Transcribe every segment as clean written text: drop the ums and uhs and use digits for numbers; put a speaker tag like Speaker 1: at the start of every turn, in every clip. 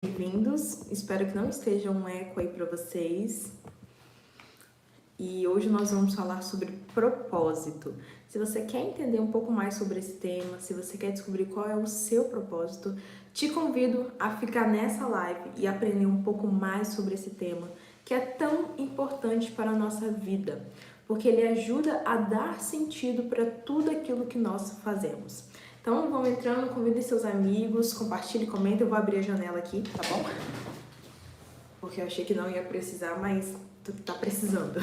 Speaker 1: Bem-vindos, espero que não esteja um eco aí para vocês. E hoje nós vamos falar sobre propósito. Se você quer entender um pouco mais sobre esse tema, se você quer descobrir qual é o seu propósito, te convido a ficar nessa live e aprender um pouco mais sobre esse tema, que é tão importante para a nossa vida, porque ele ajuda a dar sentido para tudo aquilo que nós fazemos. Então, vão entrando, convidem seus amigos, compartilhe, comentem. Eu vou abrir a janela aqui, tá bom? Porque eu achei que não ia precisar, mas tá precisando.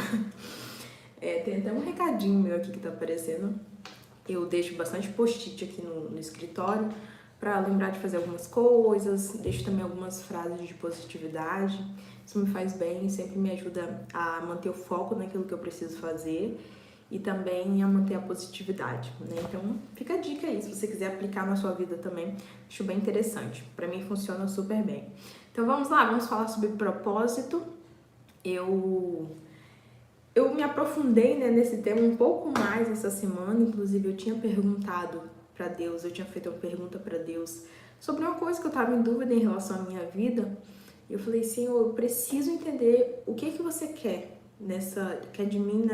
Speaker 1: Tem até um recadinho meu aqui que tá aparecendo. Eu deixo bastante post-it aqui no escritório para lembrar de fazer algumas coisas. Deixo também algumas frases de positividade. Isso me faz bem e sempre me ajuda a manter o foco naquilo que eu preciso fazer e também a manter a positividade, né? Então, fica a dica aí, se você quiser aplicar na sua vida também, acho bem interessante. Para mim funciona super bem. Então, vamos lá, vamos falar sobre propósito. Eu me aprofundei, né, nesse tema um pouco mais essa semana, inclusive eu tinha perguntado para Deus, eu tinha feito uma pergunta para Deus sobre uma coisa que eu estava em dúvida em relação à minha vida. Eu falei, Senhor, eu preciso entender o que você quer de mim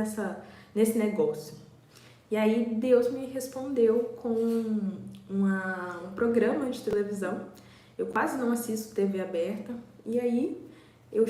Speaker 1: nesse negócio. E aí Deus me respondeu com um programa de televisão. Eu quase não assisto TV aberta. E aí eu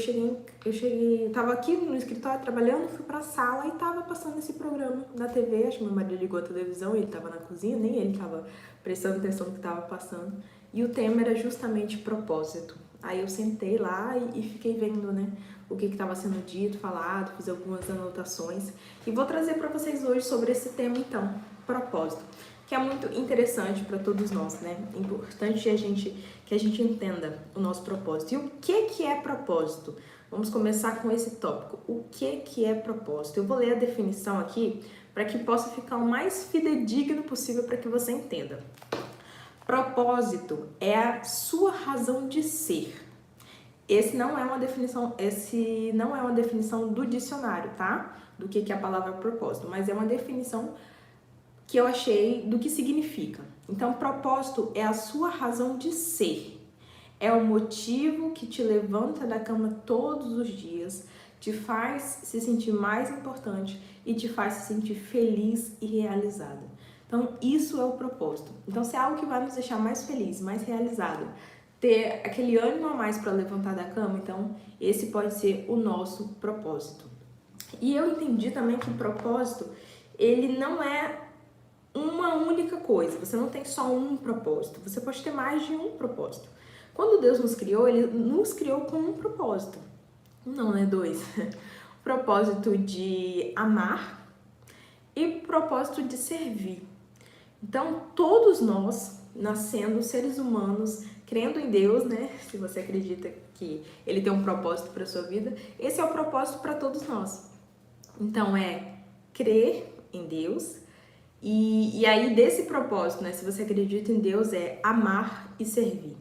Speaker 1: tava aqui no escritório trabalhando, fui pra sala e tava passando esse programa na TV. Acho que meu marido ligou a televisão, ele tava na cozinha, nem ele tava prestando atenção no que tava passando. E o tema era justamente propósito. Aí eu sentei lá e fiquei vendo, né, o que estava sendo dito, falado, fiz algumas anotações. E vou trazer para vocês hoje sobre esse tema, então, propósito, que é muito interessante para todos nós, né? Importante que a gente entenda o nosso propósito. E o que é propósito? Vamos começar com esse tópico. O que é propósito? Eu vou ler a definição aqui para que possa ficar o mais fidedigno possível para que você entenda. Propósito é a sua razão de ser. Esse não é uma definição do dicionário, tá? Do que é a palavra propósito, mas é uma definição que eu achei do que significa. Então, propósito é a sua razão de ser. É o motivo que te levanta da cama todos os dias, te faz se sentir mais importante e te faz se sentir feliz e realizada. Então, isso é o propósito. Então, se é algo que vai nos deixar mais feliz, mais realizado, ter aquele ânimo a mais para levantar da cama, então esse pode ser o nosso propósito. E eu entendi também que propósito, ele não é uma única coisa, você não tem só um propósito, você pode ter mais de um propósito. Quando Deus nos criou, ele nos criou com um propósito, não, né, dois. O propósito de amar e o propósito de servir. Então, todos nós, nascendo seres humanos, crendo em Deus, né? Se você acredita que Ele tem um propósito para a sua vida, esse é o propósito para todos nós. Então, é crer em Deus e aí desse propósito, né? Se você acredita em Deus, é amar e servir.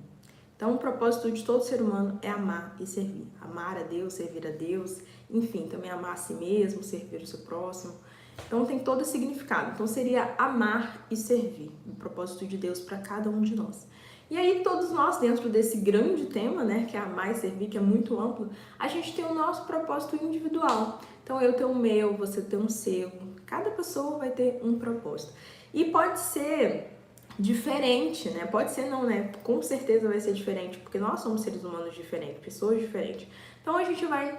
Speaker 1: Então, o propósito de todo ser humano é amar e servir. Amar a Deus, servir a Deus, enfim, também amar a si mesmo, servir o seu próximo. Então tem todo esse significado. Então seria amar e servir, o propósito de Deus para cada um de nós. E aí todos nós, dentro desse grande tema, né, que é amar e servir, que é muito amplo, a gente tem o nosso propósito individual. Então eu tenho o meu, você tem o seu. Cada pessoa vai ter um propósito. E pode ser diferente, né? Pode ser não, né? Com certeza vai ser diferente, porque nós somos seres humanos diferentes, pessoas diferentes. Então a gente vai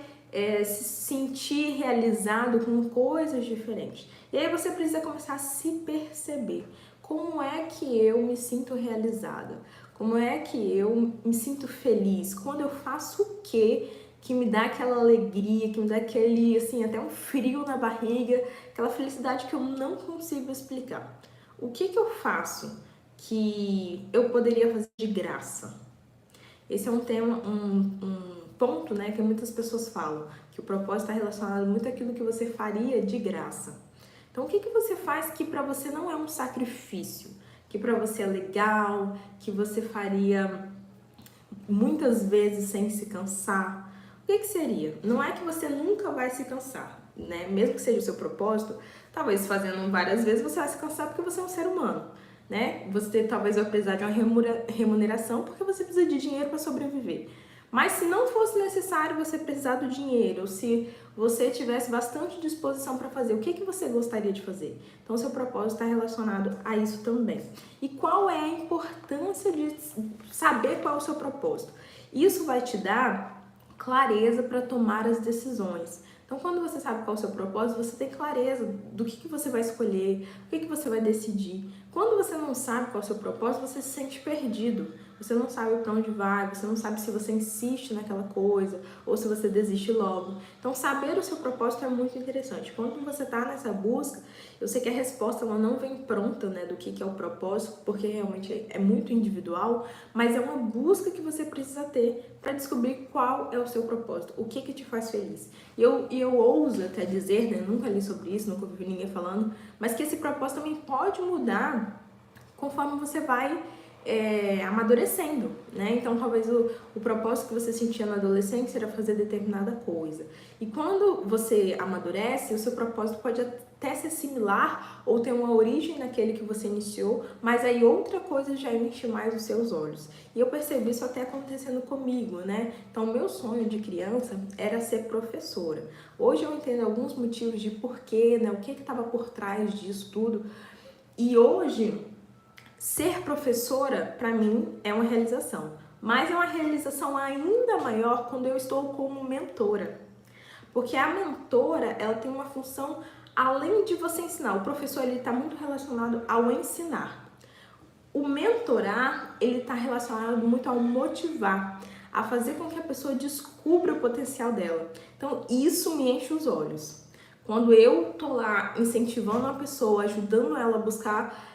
Speaker 1: se sentir realizado com coisas diferentes. E aí você precisa começar a se perceber. Como é que eu me sinto realizada? Como é que eu me sinto feliz? Quando eu faço o quê que me dá aquela alegria, que me dá aquele, assim, até um frio na barriga, aquela felicidade que eu não consigo explicar. O que eu faço que eu poderia fazer de graça? Esse é um tema, um ponto, né, que muitas pessoas falam, que o propósito está relacionado muito àquilo que você faria de graça. Então, o que você faz que para você não é um sacrifício, que para você é legal, que você faria muitas vezes sem se cansar? O que seria? Não é que você nunca vai se cansar, né? Mesmo que seja o seu propósito, talvez fazendo várias vezes você vai se cansar porque você é um ser humano. né? Você talvez vai precisar de uma remuneração porque você precisa de dinheiro para sobreviver. Mas se não fosse necessário você precisar do dinheiro, ou se você tivesse bastante disposição para fazer, o que você gostaria de fazer? Então, seu propósito está relacionado a isso também. E qual é a importância de saber qual é o seu propósito? Isso vai te dar clareza para tomar as decisões. Então, quando você sabe qual é o seu propósito, você tem clareza do que você vai escolher, o que você vai decidir. Quando você não sabe qual é o seu propósito, você se sente perdido. Você não sabe para onde vai, você não sabe se você insiste naquela coisa ou se você desiste logo. Então, saber o seu propósito é muito interessante. Quando você está nessa busca, eu sei que a resposta ela não vem pronta, né, do que é o propósito, porque realmente é muito individual, mas é uma busca que você precisa ter para descobrir qual é o seu propósito, o que te faz feliz. E eu ouso até dizer, né, nunca li sobre isso, nunca ouvi ninguém falando, mas que esse propósito também pode mudar conforme você vai amadurecendo, né? Então, talvez o propósito que você sentia na adolescência era fazer determinada coisa. E quando você amadurece, o seu propósito pode até ser similar ou ter uma origem naquele que você iniciou, mas aí outra coisa já enche mais os seus olhos. E eu percebi isso até acontecendo comigo, né? Então, meu sonho de criança era ser professora. Hoje eu entendo alguns motivos de porquê, né? O que estava por trás disso tudo. E hoje ser professora, para mim, é uma realização, mas é uma realização ainda maior quando eu estou como mentora, porque a mentora, ela tem uma função além de você ensinar. O professor, ele está muito relacionado ao ensinar. O mentorar, ele está relacionado muito ao motivar, a fazer com que a pessoa descubra o potencial dela. Então, isso me enche os olhos. Quando eu tô lá incentivando uma pessoa, ajudando ela a buscar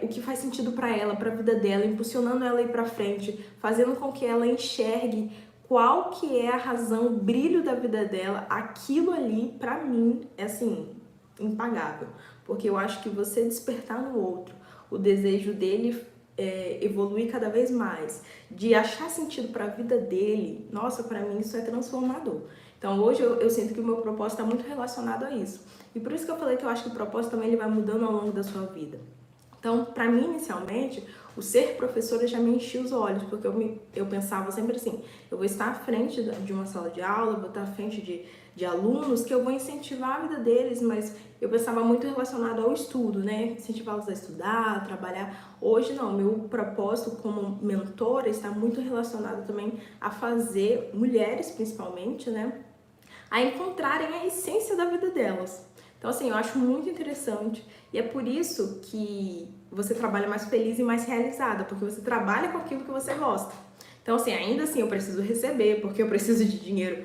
Speaker 1: o que faz sentido para ela, para a vida dela, impulsionando ela a ir para frente, fazendo com que ela enxergue qual que é a razão, o brilho da vida dela, aquilo ali, para mim, é assim, impagável. Porque eu acho que você despertar no outro o desejo dele evoluir cada vez mais, de achar sentido para a vida dele, nossa, para mim isso é transformador. Então hoje eu sinto que o meu propósito está muito relacionado a isso. E por isso que eu falei que eu acho que o propósito também ele vai mudando ao longo da sua vida. Então, para mim, inicialmente, o ser professora já me enchia os olhos, porque eu pensava sempre assim, eu vou estar à frente de uma sala de aula, vou estar à frente de alunos, que eu vou incentivar a vida deles, mas eu pensava muito relacionado ao estudo, né? Incentivá-los a estudar, a trabalhar. Hoje, não, meu propósito como mentora está muito relacionado também a fazer mulheres, principalmente, né? A encontrarem a essência da vida delas. Então, assim, eu acho muito interessante e é por isso que você trabalha mais feliz e mais realizada, porque você trabalha com aquilo que você gosta. Então, assim, ainda assim eu preciso receber, porque eu preciso de dinheiro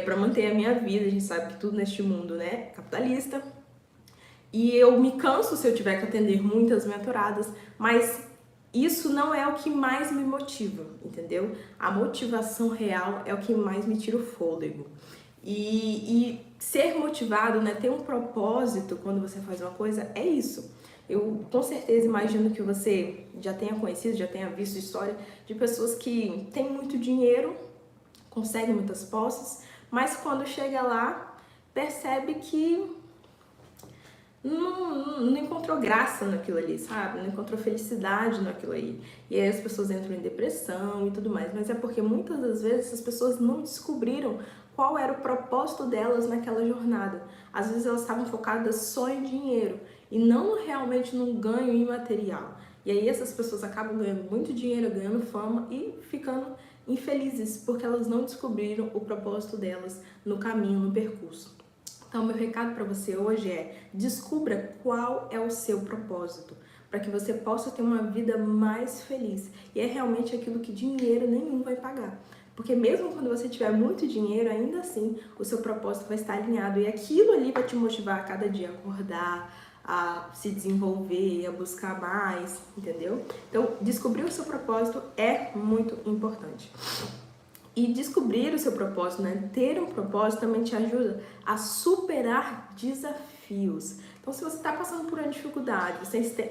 Speaker 1: para manter a minha vida. A gente sabe que tudo neste mundo, né, é capitalista. E eu me canso se eu tiver que atender muitas mentoradas, mas isso não é o que mais me motiva, entendeu? A motivação real é o que mais me tira o fôlego. E ser motivado, né, ter um propósito quando você faz uma coisa, é isso. Eu com certeza imagino que você já tenha conhecido, já tenha visto história de pessoas que têm muito dinheiro, conseguem muitas posses, mas quando chega lá, percebe que não encontrou graça naquilo ali, sabe? Não encontrou felicidade naquilo aí. E aí as pessoas entram em depressão e tudo mais. Mas é porque muitas das vezes essas pessoas não descobriram qual era o propósito delas naquela jornada. Às vezes elas estavam focadas só em dinheiro e não realmente num ganho imaterial. E aí essas pessoas acabam ganhando muito dinheiro, ganhando fama e ficando infelizes porque elas não descobriram o propósito delas no caminho, no percurso. Então, meu recado para você hoje é: descubra qual é o seu propósito, para que você possa ter uma vida mais feliz. E é realmente aquilo que dinheiro nenhum vai pagar. Porque mesmo quando você tiver muito dinheiro, ainda assim, o seu propósito vai estar alinhado. E aquilo ali vai te motivar a cada dia a acordar, a se desenvolver, a buscar mais, entendeu? Então, descobrir o seu propósito é muito importante. E descobrir o seu propósito, né? Ter um propósito também te ajuda a superar desafios. Então, se você está passando por uma dificuldade,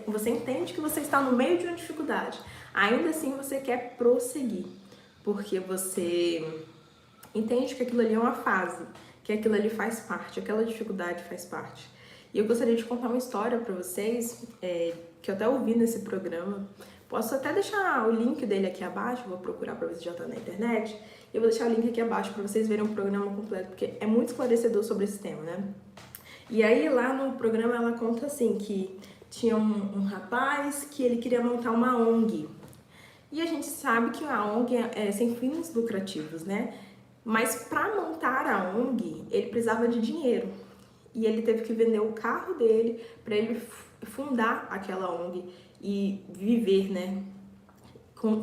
Speaker 1: você entende que você está no meio de uma dificuldade, ainda assim você quer prosseguir, porque você entende que aquilo ali é uma fase, que aquilo ali faz parte, aquela dificuldade faz parte. E eu gostaria de contar uma história para vocês, que eu até ouvi nesse programa. Posso até deixar o link dele aqui abaixo, vou procurar para ver se já tá na internet. Eu vou deixar o link aqui abaixo para vocês verem o programa completo, porque é muito esclarecedor sobre esse tema, né? E aí lá no programa ela conta assim, que tinha um rapaz que ele queria montar uma ONG. E a gente sabe que a ONG é sem fins lucrativos, né? Mas para montar a ONG, ele precisava de dinheiro. E ele teve que vender o carro dele para ele fundar aquela ONG e viver, né,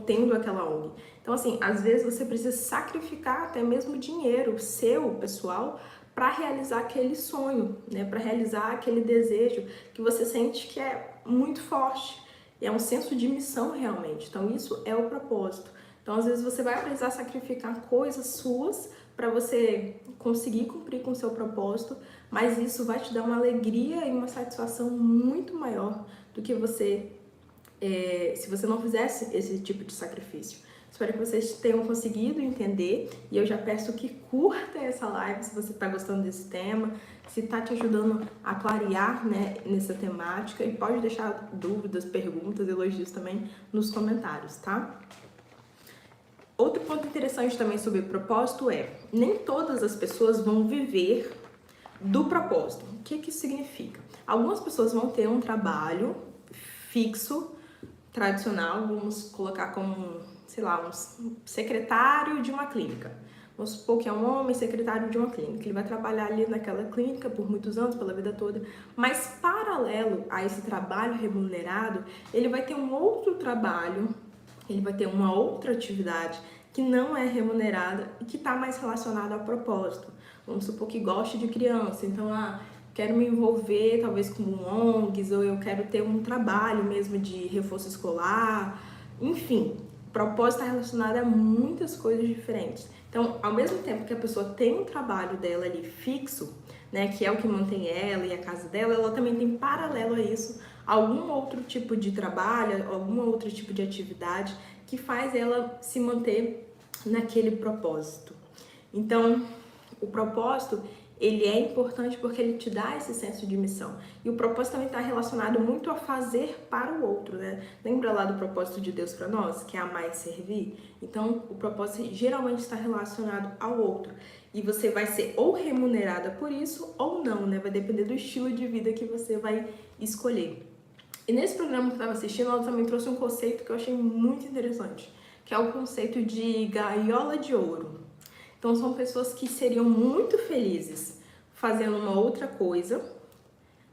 Speaker 1: tendo aquela ONG. Então, assim, às vezes você precisa sacrificar até mesmo dinheiro seu, pessoal, para realizar aquele sonho, né, para realizar aquele desejo que você sente que é muito forte. É um senso de missão realmente. Então, isso é o propósito. Então, às vezes você vai precisar sacrificar coisas suas para você conseguir cumprir com o seu propósito, mas isso vai te dar uma alegria e uma satisfação muito maior do que você, se você não fizesse esse tipo de sacrifício. Espero que vocês tenham conseguido entender e eu já peço que curta essa live se você está gostando desse tema, se está te ajudando a clarear, né, nessa temática, e pode deixar dúvidas, perguntas, elogios também nos comentários, tá? Outro ponto interessante também sobre propósito é, nem todas as pessoas vão viver do propósito. O que isso significa? Algumas pessoas vão ter um trabalho fixo, tradicional, vamos colocar como, sei lá, um secretário de uma clínica. Vamos supor que é um homem secretário de uma clínica. Ele vai trabalhar ali naquela clínica por muitos anos, pela vida toda. Mas, paralelo a esse trabalho remunerado, ele vai ter um outro trabalho, ele vai ter uma outra atividade que não é remunerada e que está mais relacionada ao propósito. Vamos supor que goste de criança, então, quero me envolver talvez com ONGs, ou eu quero ter um trabalho mesmo de reforço escolar, enfim, propósito está relacionado a muitas coisas diferentes. Então, ao mesmo tempo que a pessoa tem um trabalho dela ali fixo, né, que é o que mantém ela e a casa dela, ela também tem paralelo a isso algum outro tipo de trabalho, algum outro tipo de atividade que faz ela se manter naquele propósito. Então, o propósito, ele é importante porque ele te dá esse senso de missão. E o propósito também está relacionado muito a fazer para o outro, né? Lembra lá do propósito de Deus para nós, que é amar e servir? Então, o propósito geralmente está relacionado ao outro. E você vai ser ou remunerada por isso ou não, né? Vai depender do estilo de vida que você vai escolher. E nesse programa que eu estava assistindo, ela também trouxe um conceito que eu achei muito interessante, que é o conceito de gaiola de ouro. Então, são pessoas que seriam muito felizes fazendo uma outra coisa,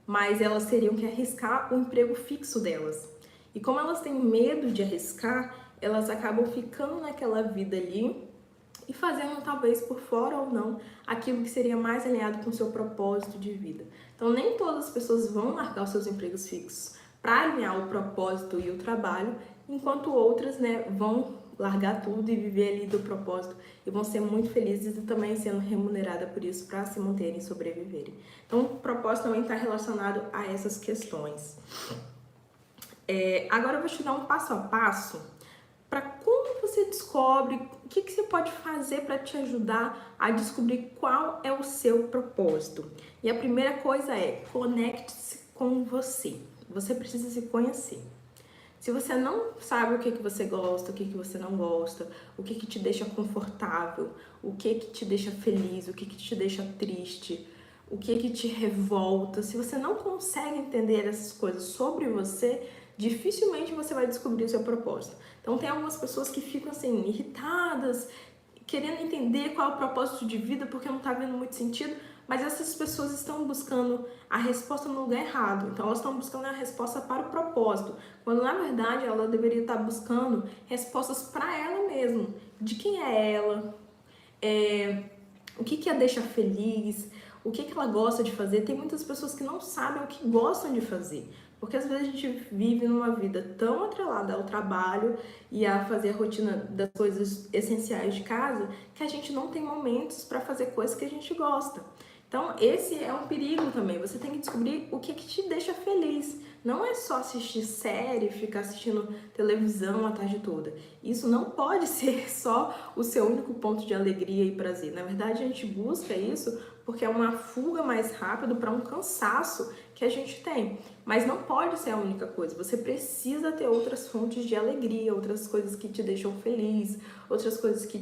Speaker 1: mas elas teriam que arriscar o emprego fixo delas. E como elas têm medo de arriscar, elas acabam ficando naquela vida ali e fazendo, talvez por fora ou não, aquilo que seria mais alinhado com o seu propósito de vida. Então, nem todas as pessoas vão largar os seus empregos fixos para alinhar o propósito e o trabalho, enquanto outras, né, vão largar tudo e viver ali do propósito e vão ser muito felizes e também sendo remuneradas por isso para se manterem e sobreviverem. Então, o propósito também está relacionado a essas questões. Agora eu vou te dar um passo a passo para como você descobre, o que você pode fazer para te ajudar a descobrir qual é o seu propósito. E a primeira coisa é, conecte-se com você. Você precisa se conhecer. Se você não sabe o que você gosta, o que você não gosta, o que te deixa confortável, o que te deixa feliz, o que te deixa triste, o que te revolta, se você não consegue entender essas coisas sobre você, dificilmente você vai descobrir o seu propósito. Então tem algumas pessoas que ficam assim, irritadas, querendo entender qual é o propósito de vida porque não tá vendo muito sentido, mas essas pessoas estão buscando a resposta no lugar errado. Então elas estão buscando a resposta para o propósito, quando na verdade ela deveria estar buscando respostas para ela mesma, de quem é ela, o que a deixa feliz, o que ela gosta de fazer. Tem muitas pessoas que não sabem o que gostam de fazer, porque às vezes a gente vive numa vida tão atrelada ao trabalho e a fazer a rotina das coisas essenciais de casa que a gente não tem momentos para fazer coisas que a gente gosta. Então, esse é um perigo também. Você tem que descobrir o que te deixa feliz. Não é só assistir série, ficar assistindo televisão a tarde toda. Isso não pode ser só o seu único ponto de alegria e prazer. Na verdade, a gente busca isso porque é uma fuga mais rápida para um cansaço que a gente tem. Mas não pode ser a única coisa. Você precisa ter outras fontes de alegria, outras coisas que te deixam feliz, outras coisas que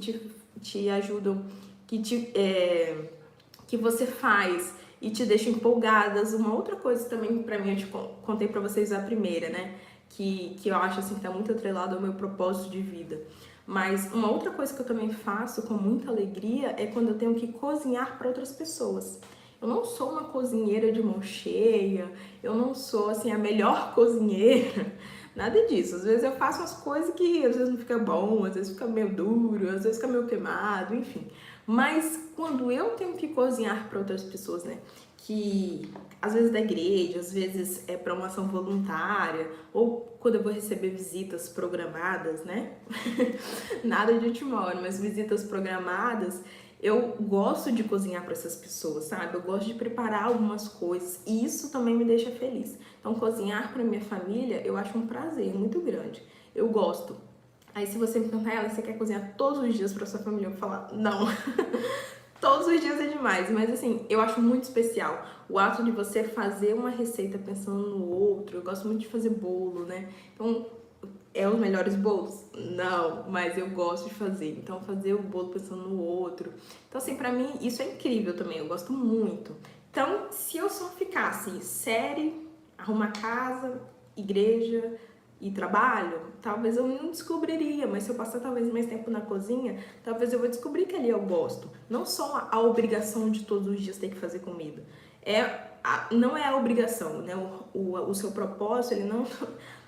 Speaker 1: te ajudam, que você faz e te deixa empolgadas. Uma outra coisa também, pra mim, eu te contei pra vocês a primeira, né? Que eu acho assim que tá muito atrelado ao meu propósito de vida. Mas uma outra coisa que eu também faço com muita alegria é quando eu tenho que cozinhar para outras pessoas. Eu não sou uma cozinheira de mão cheia, eu não sou assim a melhor cozinheira, nada disso. Às vezes eu faço umas coisas que às vezes não fica bom, às vezes fica meio duro, às vezes fica meio queimado, enfim. Mas quando eu tenho que cozinhar para outras pessoas, né, que às vezes da igreja, às vezes é para uma ação voluntária, ou quando eu vou receber visitas programadas, né? Nada de última hora, mas visitas programadas, eu gosto de cozinhar para essas pessoas, sabe? Eu gosto de preparar algumas coisas e isso também me deixa feliz. Então, cozinhar para minha família, eu acho um prazer muito grande. Eu gosto. Aí, se você me perguntar, você quer cozinhar todos os dias para sua família? Eu vou falar, não. Todos os dias é demais, mas assim, eu acho muito especial o ato de você fazer uma receita pensando no outro. Eu gosto muito de fazer bolo, né? Então, é os melhores bolos? Não, mas eu gosto de fazer. Então, fazer o bolo pensando no outro. Então, assim, pra mim, isso é incrível também. Eu gosto muito. Então, se eu só ficasse série, arrumar casa, igreja e trabalho, talvez eu não descobriria. Mas se eu passar talvez mais tempo na cozinha, talvez eu vou descobrir que ali eu gosto. Não só a obrigação de todos os dias ter que fazer comida. Não é a obrigação, né? O seu propósito, ele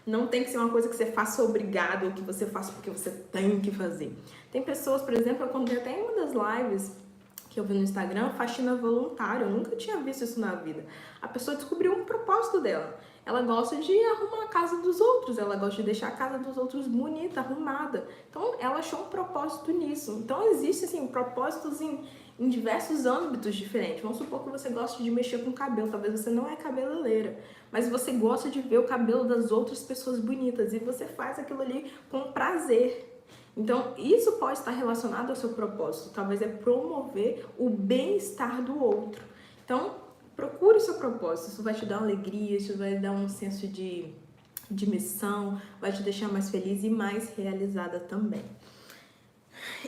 Speaker 1: não tem que ser uma coisa que você faça obrigado ou que você faça porque você tem que fazer. Tem pessoas, por exemplo, eu contei até em uma das lives que eu vi no Instagram, faxina voluntária. Eu nunca tinha visto isso na vida. A pessoa descobriu um propósito dela. Ela gosta de arrumar a casa dos outros, ela gosta de deixar a casa dos outros bonita, arrumada. Então, ela achou um propósito nisso. Então, existe, assim, propósitos em diversos âmbitos diferentes. Vamos supor que você gosta de mexer com cabelo, talvez você não é cabeleireira, mas você gosta de ver o cabelo das outras pessoas bonitas e você faz aquilo ali com prazer. Então, isso pode estar relacionado ao seu propósito, talvez é promover o bem-estar do outro. Então, procure o seu propósito, isso vai te dar uma alegria, isso vai dar um senso de missão, vai te deixar mais feliz e mais realizada também.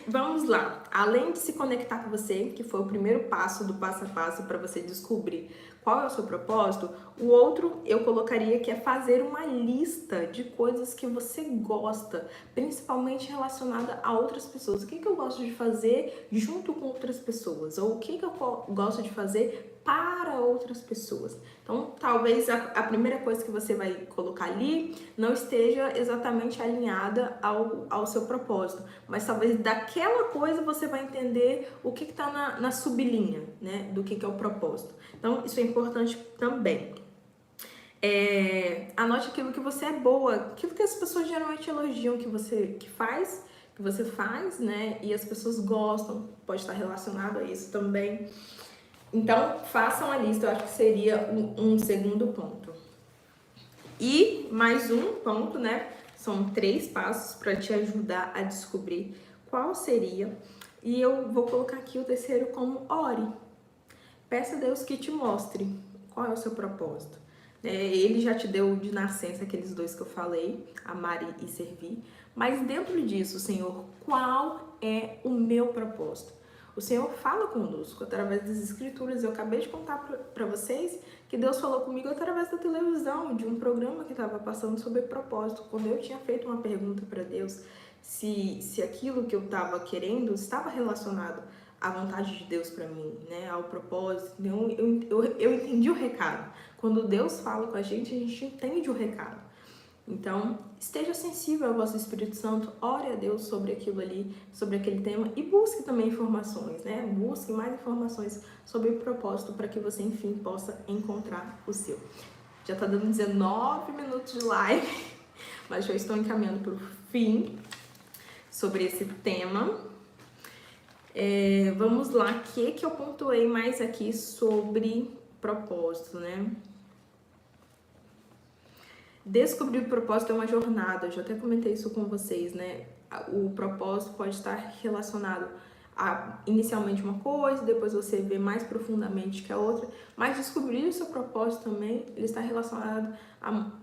Speaker 1: Vamos lá, além de se conectar com você, que foi o primeiro passo do passo a passo para você descobrir qual é o seu propósito, o outro eu colocaria que é fazer uma lista de coisas que você gosta, principalmente relacionada a outras pessoas. O que eu gosto de fazer junto com outras pessoas? Ou o que eu gosto de fazer para outras pessoas? Então, talvez a primeira coisa que você vai colocar ali não esteja exatamente alinhada ao seu propósito, mas talvez daquela coisa você vai entender o que está na sublinha, né, do que é o propósito. Então, isso é importante também. Anote aquilo que você é boa, aquilo que as pessoas geralmente elogiam que você faz, né? E as pessoas gostam, pode estar relacionado a isso também. Então, façam a lista, eu acho que seria um segundo ponto. E mais um ponto, né? São 3 passos para te ajudar a descobrir qual seria. E eu vou colocar aqui o terceiro como ore. Peça a Deus que te mostre qual é o seu propósito. Ele já te deu de nascença aqueles 2 que eu falei, amar e servir. Mas dentro disso, Senhor, qual é o meu propósito? O Senhor fala conosco através das escrituras. Eu acabei de contar para vocês que Deus falou comigo através da televisão, de um programa que estava passando sobre propósito. Quando eu tinha feito uma pergunta para Deus se aquilo que eu estava querendo estava relacionado à vontade de Deus para mim, né, ao propósito. Então, eu entendi o recado. Quando Deus fala com a gente entende o recado. Então, esteja sensível ao vosso Espírito Santo, ore a Deus sobre aquilo ali, sobre aquele tema e busque também informações, né? Busque mais informações sobre o propósito para que você, enfim, possa encontrar o seu. Já está dando 19 minutos de live, mas já estou encaminhando para o fim sobre esse tema. Vamos lá, o que eu pontuei mais aqui sobre propósito, né? Descobrir o propósito é uma jornada, eu já até comentei isso com vocês, né? O propósito pode estar relacionado a inicialmente uma coisa, depois você vê mais profundamente que a outra, mas descobrir o seu propósito também, ele está relacionado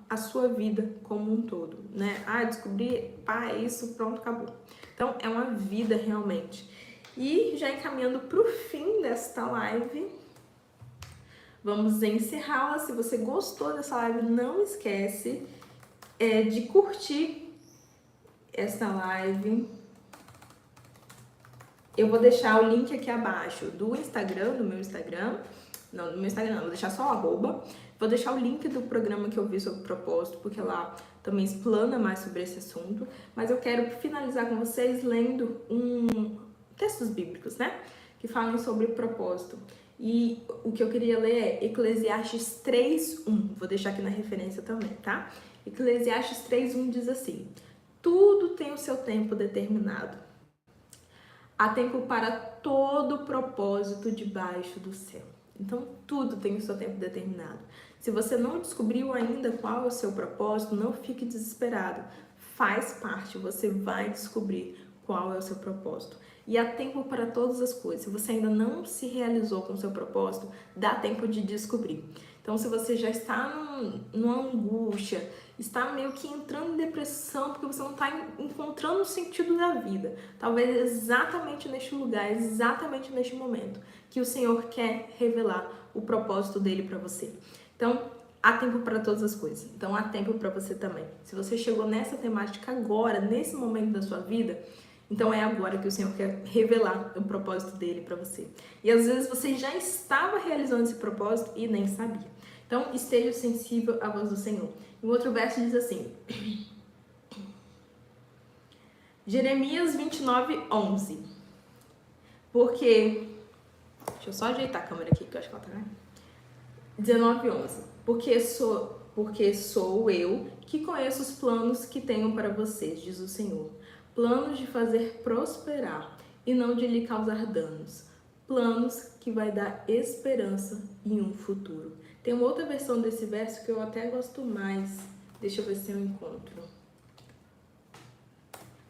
Speaker 1: à sua vida como um todo, né? Descobrir, é isso, pronto, acabou. Então, é uma vida realmente. E já encaminhando para o fim desta live, vamos encerrá-la. Se você gostou dessa live, não esquece de curtir esta live. Eu vou deixar o link aqui abaixo do Instagram, do meu Instagram. Não, do meu Instagram não, vou deixar só o @. Vou deixar o link do programa que eu vi sobre propósito, porque lá também explana mais sobre esse assunto. Mas eu quero finalizar com vocês lendo textos bíblicos, né? Que falam sobre propósito. E o que eu queria ler é Eclesiastes 3:1. Vou deixar aqui na referência também, tá? Eclesiastes 3:1 diz assim: tudo tem o seu tempo determinado. Há tempo para todo propósito debaixo do céu. Então, tudo tem o seu tempo determinado. Se você não descobriu ainda qual é o seu propósito, não fique desesperado. Faz parte, você vai descobrir qual é o seu propósito. E há tempo para todas as coisas. Se você ainda não se realizou com o seu propósito, dá tempo de descobrir. Então, se você já está numa angústia, está meio que entrando em depressão porque você não está encontrando o sentido da vida, talvez exatamente neste lugar, exatamente neste momento, que o Senhor quer revelar o propósito dele para você. Então, há tempo para todas as coisas. Então, há tempo para você também. Se você chegou nessa temática agora, nesse momento da sua vida, então é agora que o Senhor quer revelar o propósito dele para você. E às vezes você já estava realizando esse propósito e nem sabia. Então, esteja sensível à voz do Senhor. E o outro verso diz assim, Jeremias 29:11. Porque, deixa eu só ajeitar a câmera aqui, que eu acho que ela tá, né? 19:11. Porque sou eu que conheço os planos que tenho para vocês, diz o Senhor. Planos de fazer prosperar e não de lhe causar danos. Planos que vai dar esperança em um futuro. Tem uma outra versão desse verso que eu até gosto mais. Deixa eu ver se eu encontro.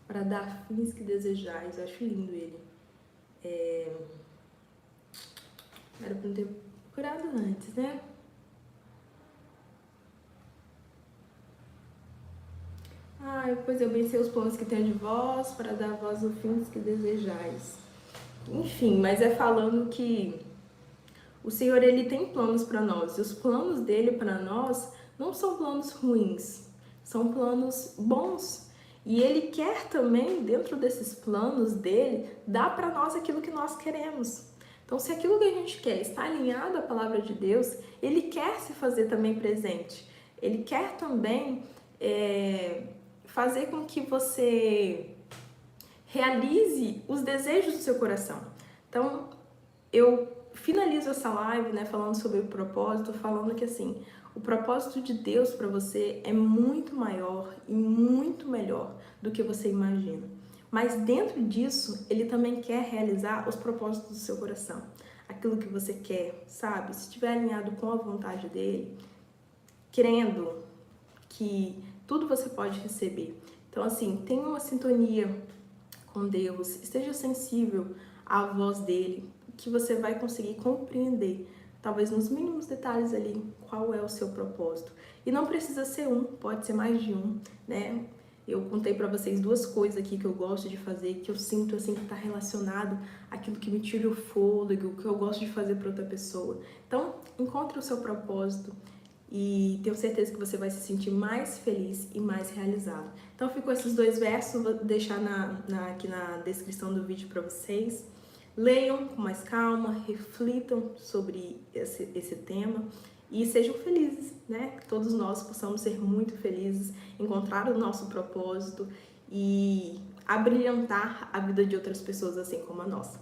Speaker 1: Para dar fins que desejais. Eu acho lindo ele. Era para não ter procurado antes, né? Pois eu bem sei os planos que tenho de vós, para dar a vós os fins que desejais. Enfim, mas é falando que o Senhor, ele tem planos para nós. E os planos dele para nós não são planos ruins, são planos bons. E ele quer também, dentro desses planos dele, dar para nós aquilo que nós queremos. Então, se aquilo que a gente quer está alinhado à palavra de Deus, ele quer se fazer também presente. Ele quer também fazer com que você realize os desejos do seu coração. Então, eu finalizo essa live, né, falando sobre o propósito, falando que assim, o propósito de Deus para você é muito maior e muito melhor do que você imagina. Mas dentro disso, ele também quer realizar os propósitos do seu coração. Aquilo que você quer, sabe? Se estiver alinhado com a vontade dele, crendo que tudo você pode receber. Então, assim, tenha uma sintonia com Deus, esteja sensível à voz dele, que você vai conseguir compreender, talvez nos mínimos detalhes ali, qual é o seu propósito. E não precisa ser um, pode ser mais de um, né? Eu contei para vocês duas coisas aqui que eu gosto de fazer, que eu sinto assim que tá relacionado àquilo que me tira o fôlego, que eu gosto de fazer para outra pessoa. Então, encontre o seu propósito e tenho certeza que você vai se sentir mais feliz e mais realizado. Então, ficou esses dois versos, vou deixar aqui na descrição do vídeo para vocês. Leiam com mais calma, reflitam sobre esse tema e sejam felizes, né? Que todos nós possamos ser muito felizes, encontrar o nosso propósito e abrilhantar a vida de outras pessoas assim como a nossa.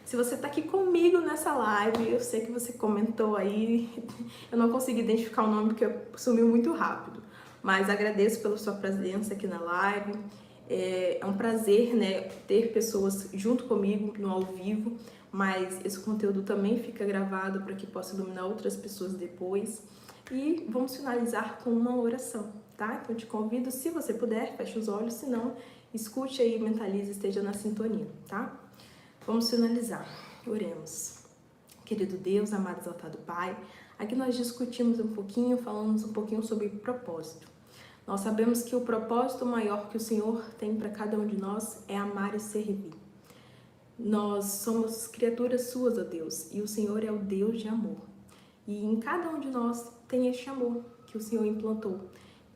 Speaker 1: Se você tá aqui comigo nessa live, eu sei que você comentou aí, eu não consegui identificar o nome porque sumiu muito rápido, mas agradeço pela sua presença aqui na live. É um prazer, né, ter pessoas junto comigo no ao vivo, mas esse conteúdo também fica gravado para que possa iluminar outras pessoas depois. E vamos finalizar com uma oração, tá? Então eu te convido, se você puder, feche os olhos, se não, escute aí, mentalize, esteja na sintonia, tá? Vamos finalizar. Oremos. Querido Deus, amado exaltado Pai, aqui nós discutimos um pouquinho, falamos um pouquinho sobre propósito. Nós sabemos que o propósito maior que o Senhor tem para cada um de nós é amar e servir. Nós somos criaturas suas, ó Deus, e o Senhor é o Deus de amor. E em cada um de nós tem este amor que o Senhor implantou.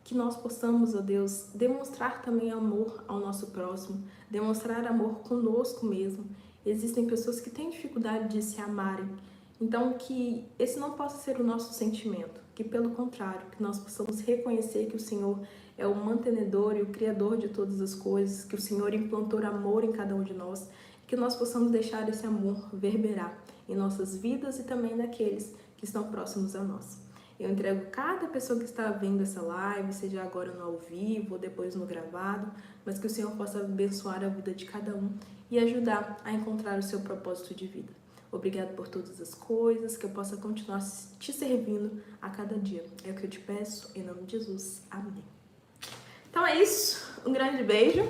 Speaker 1: Que nós possamos, ó Deus, demonstrar também amor ao nosso próximo, demonstrar amor conosco mesmo. Existem pessoas que têm dificuldade de se amarem. Então, que esse não possa ser o nosso sentimento, que pelo contrário, que nós possamos reconhecer que o Senhor é o mantenedor e o criador de todas as coisas, que o Senhor implantou amor em cada um de nós, que nós possamos deixar esse amor verberar em nossas vidas e também naqueles que estão próximos a nós. Eu entrego cada pessoa que está vendo essa live, seja agora no ao vivo ou depois no gravado, mas que o Senhor possa abençoar a vida de cada um e ajudar a encontrar o seu propósito de vida. Obrigado por todas as coisas, que eu possa continuar te servindo a cada dia. É o que eu te peço, em nome de Jesus. Amém. Então é isso, um grande beijo,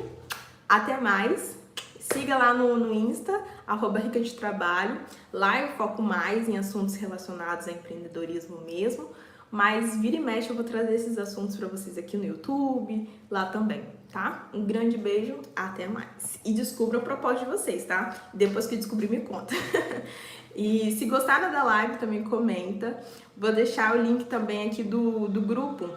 Speaker 1: até mais. Siga lá no Insta, @ricadetrabalho. Lá eu foco mais em assuntos relacionados a empreendedorismo mesmo, mas vira e mexe eu vou trazer esses assuntos para vocês aqui no YouTube, lá também, tá? Um grande beijo, até mais. E descubra o propósito de vocês, tá? Depois que descobrir, me conta. E se gostaram da live, também comenta. Vou deixar o link também aqui do grupo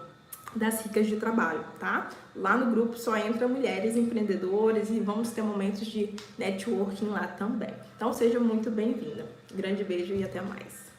Speaker 1: das Ricas de Trabalho, tá? Lá no grupo só entra mulheres empreendedoras e vamos ter momentos de networking lá também. Então seja muito bem-vinda. Grande beijo e até mais.